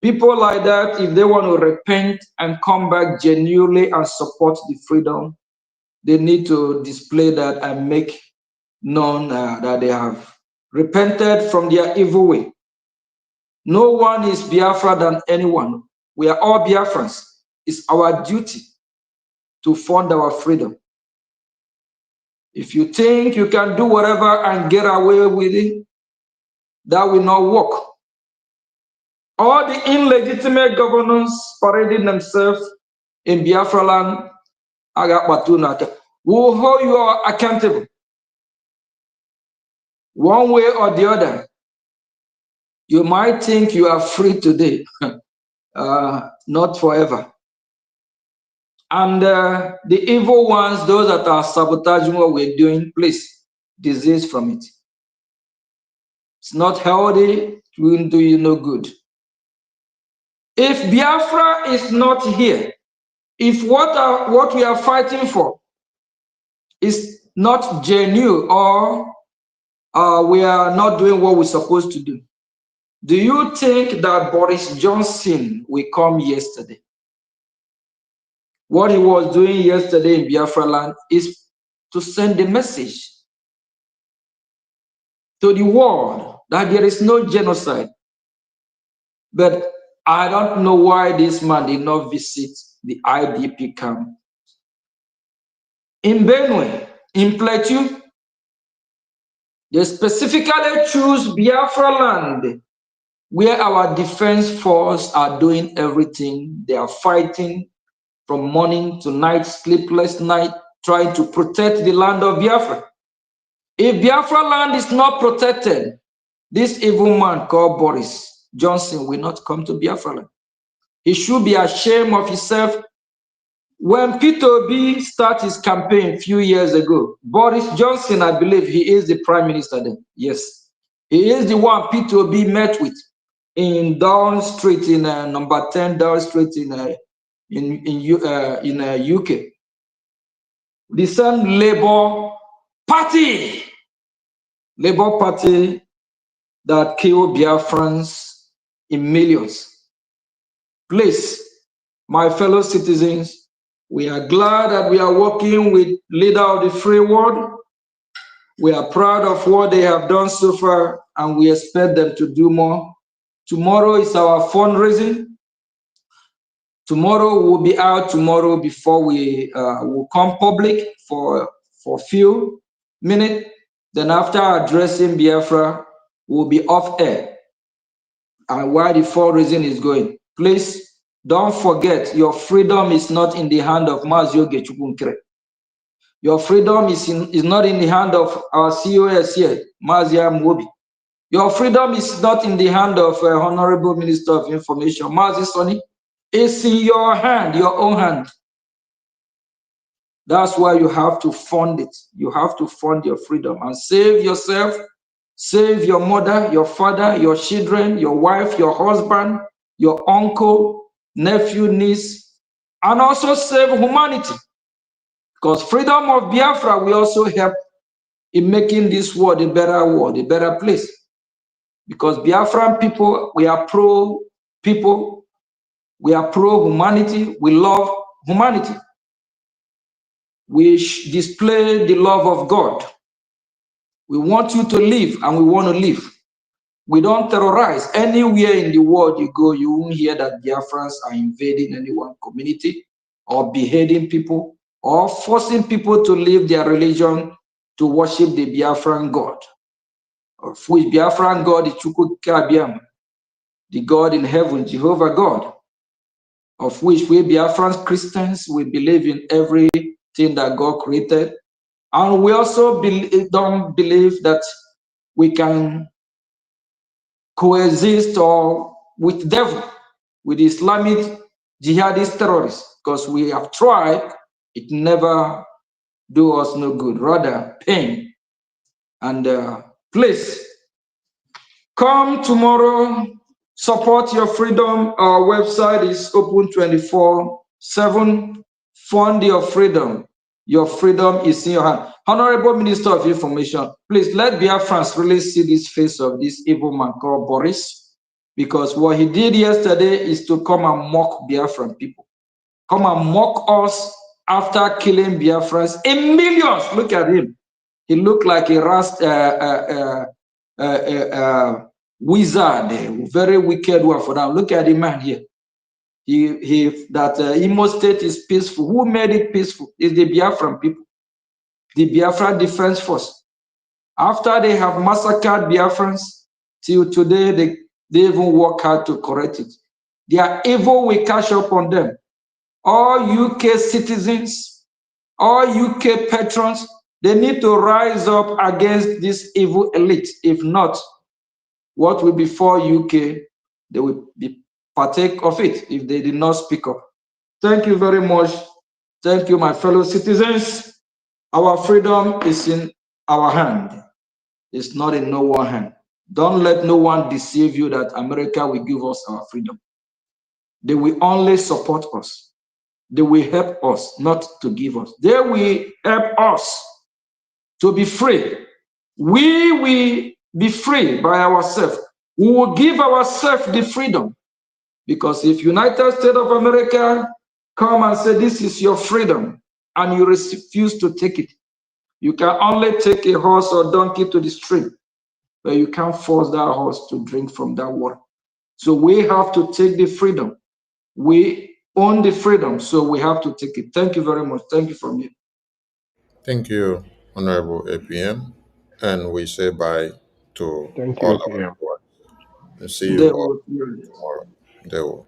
People like that, if they want to repent and come back genuinely and support the freedom, they need to display that and make known that they have repented from their evil way. No one is Biafra than anyone. We are all Biafrans. It's our duty to fund our freedom. If you think you can do whatever and get away with it, that will not work. All the illegitimate governors parading themselves in Biafra land will hold you accountable. One way or the other. You might think you are free today, not forever. And the evil ones, those that are sabotaging what we're doing, please, desist from it. It's not healthy, it will do you no good. If Biafra is not here, if what we are fighting for is not genuine, or we are not doing what we're supposed to do, do you think that Boris Johnson will come yesterday? What he was doing yesterday in Biafra land is to send a message to the world that there is no genocide. But I don't know why this man did not visit the IDP camp in Benue, in Plateau. They specifically choose Biafra land, where our defense force are doing everything. They are fighting from morning to night, sleepless night, trying to protect the land of Biafra. If Biafra land is not protected, this evil man called Boris Johnson will not come to Biafra land. He should be ashamed of himself. When Peter Obi started his campaign a few years ago, Boris Johnson, I believe he is the prime minister then. Yes. He is the one Peter Obi met with in Down Street, in number 10 Down Street in UK. The same Labour Party that killed Biafrans in millions. Please, my fellow citizens, we are glad that we are working with leader of the free world. We are proud of what they have done so far, and we expect them to do more. Tomorrow is our fundraising. Tomorrow we'll be out tomorrow before we will come public for a few minutes. Then after addressing Biafra, we'll be off air. And while the fundraising is going, please don't forget your freedom is not in the hand of Mazio Gechukunkre. Your freedom is not in the hand of our COS here, Mazia Mwobi. Your freedom is not in the hand of Honorable Minister of Information, Mazi Soni. It's in your hand, your own hand. That's why you have to fund it. You have to fund your freedom and save yourself, save your mother, your father, your children, your wife, your husband, your uncle, nephew, niece, and also save humanity. Because freedom of Biafra will also help in making this world, a better place. Because Biafran people, we are pro people, we are pro humanity, we love humanity. We display the love of God. We want you to live and we want to live. We don't terrorize. Anywhere in the world you go, you won't hear that Biafrans are invading any one community or beheading people or forcing people to leave their religion to worship the Biafran God. Of which Biafran God is Chukwu Kabiam, the God in heaven, Jehovah God. Of which we Biafran Christians, we believe in everything that God created. And we also don't believe that we can coexist or with devil, with Islamic jihadist terrorists, because we have tried, it never do us no good, rather pain. And please come tomorrow, support your freedom. Our website is open 24/7. Fund your freedom. Your freedom is in your hand. Honorable Minister of Information, please let Biafrans really see this face of this evil man called Boris, because what he did yesterday is to come and mock Biafran people. Come and mock us after killing Biafrans in millions. Look at him. He looked like a wizard, a very wicked one for now. Look at the man here. That Imo State is peaceful. Who made it peaceful? It's the Biafran people, the Biafran Defense Force. After they have massacred Biafrans, till today they even work hard to correct it. Their evil will catch up on them. All UK citizens, all UK patrons, they need to rise up against this evil elite. If not, what will befall UK, they will be partake of it if they did not speak up. Thank you very much. Thank you, my fellow citizens. Our freedom is in our hand. It's not in no one hand. Don't let no one deceive you that America will give us our freedom. They will only support us. They will help us, not to give us. They will help us to be free. We will be free by ourselves. We will give ourselves the freedom. Because if United States of America come and say, this is your freedom, and you refuse to take it, you can only take a horse or donkey to the stream, but you can't force that horse to drink from that water. So we have to take the freedom. We own the freedom, so we have to take it. Thank you very much. Thank you from me. Thank you, Honorable APM. And we say bye to Thank all you, our PM. viewers. And see you They all will. tomorrow. They will.